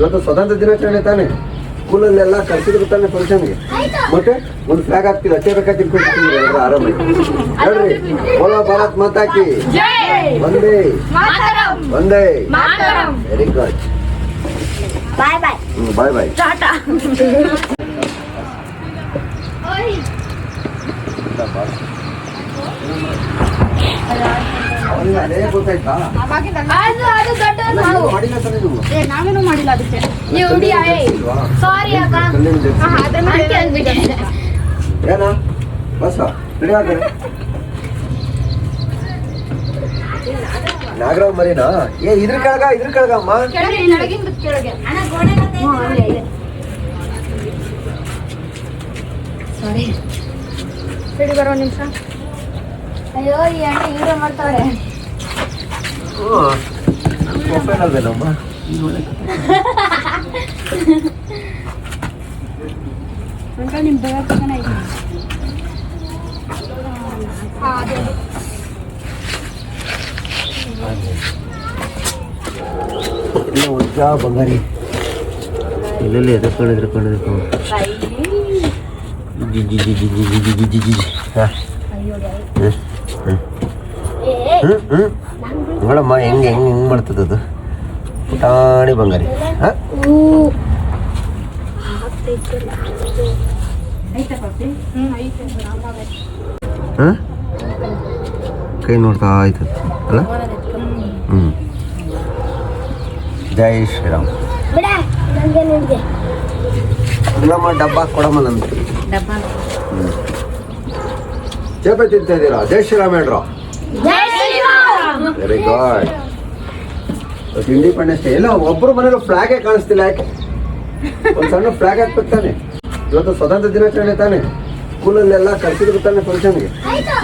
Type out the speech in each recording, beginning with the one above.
ಇವತ್ತು ಸ್ವತಂತ್ರ ದಿನಾಚರಣೆ ತಾನೆ, ಸ್ಕೂಲಲ್ಲೆಲ್ಲ ಕರ್ಸಿದ್ರು ತಾನೆ ಫಂಕ್ಷನ್ಗೆ. ಮತ್ತೆ ಒಂದು ಫ್ಲಾಗ್ ಹಾಕ್ತಿಲ್ಲ, ಅಚ್ಚೆ ಬೇಕಾ ತಿನ್ಕೊಳ್ತೀನಿ ಆರಾಮಾಗಿ ಹೇಳ್ರಿ. ಬೋಲೋ ಭಾರತ್ ಮಾತಾ ಕಿ ವಂದೇ ವಂದೇ. Very good. Bye bye. Bye bye. ಟಾಟಾ. ಅದೇ ಗೊತ್ತಾಯ್ತಾ? ಮಾಡಿಲ್ಲ ತಾನೆ ನೀವು? ನಾವೇನು ಮಾಡಿಲ್ಲ ಅದಕ್ಕೆ. ಸಾರಿ ಅಕ್ಕ. ಏನ ಬಸ ರೆಡಿ ಆಗ್ತಾರೆ. ನಾಗರಾವ್ ಮರಿನಾ? ಇದ್ರ ಕೆಳಗ ಅಮ್ಮ. ಸಾರಿ ಸರಿ ಬರೋ ನಿಮಿಷ. ಅಯ್ಯೋ ಈ ಅಣ್ಣ ಹೀರೋ ಮಾಡ್ತಾರೆ. ಪ್ರೊಫೈಲ್ ಅಲ್ವೇನಮ್ಮ? ನಿಮ್ ಬೇಗ ಚೆನ್ನಾಗಿ ಇಲ್ಲ ಉಜ್ಜ ಬಂಗಾರಿ ಎಲ್ಲೆಲ್ಲಿ ಎದರ್ಕೊಂಡು ನೋಡಮ್ಮ ಹೆಂಗೆ ಮಾಡ್ತದ ಅದು ಪುಟಾಣಿ ಬಂಗಾರಿ. ಕೈ ನೋಡ್ತಾ ಆಯ್ತದ ಅಲ್ಲ. ಜೈ ಶ್ರೀರಾಮ್. ಇಲ್ಲಮ್ಮ ಡಬ್ಬ ಕೊಡಮ್ಮ ನಂದು. ಚೇಪೆ ತಿಂತಾ ಇದ್ದೀರಾ? ಜೈ ಶ್ರೀರಾಮ್ ಹೇಳ್ರ. Very good. ಇಂಡಿಪೆಂಡೆನ್ಸ್ ಡೇ ಎಲ್ಲ ಒಬ್ಬರು ಮನೇಲಿ ಫ್ಲಾಗೇ ಕಾಣಿಸ್ತಿಲ್ಲ, ಯಾಕೆ? ಒಂದು ಸಣ್ಣ ಫ್ಲಾಗ್ ಹಾಕ್ಬೇಕು ತಾನೆ. ಇವತ್ತು ಸ್ವತಂತ್ರ ದಿನಾಚರಣೆ ತಾನೆ, ಸ್ಕೂಲಲ್ಲೆಲ್ಲ ಕರ್ಸಿದ್ರು ತಾನೆ ಫಂಕ್ಷನ್ಗೆ.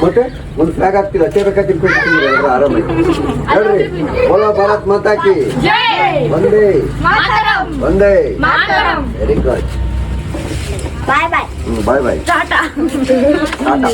ಮತ್ತೆ ಒಂದು ಫ್ಲಾಗ್ ಹಾಕ್ತಿಲ್ಲ, ಅಚ್ಚೆ ಬೇಕಾ ತಿನ್ಕೊಳ್ತೀನಿ ಆರಾಮಾಗಿ ಹೇಳ್ರಿ. ಬೋಲೋ ಭಾರತ್ ಮಾತಾ ಕಿ ವಂದೇ ವಂದೇ. Very good. Bye bye. Bye bye. ಟಾಟಾ. ಟಾಟಾ.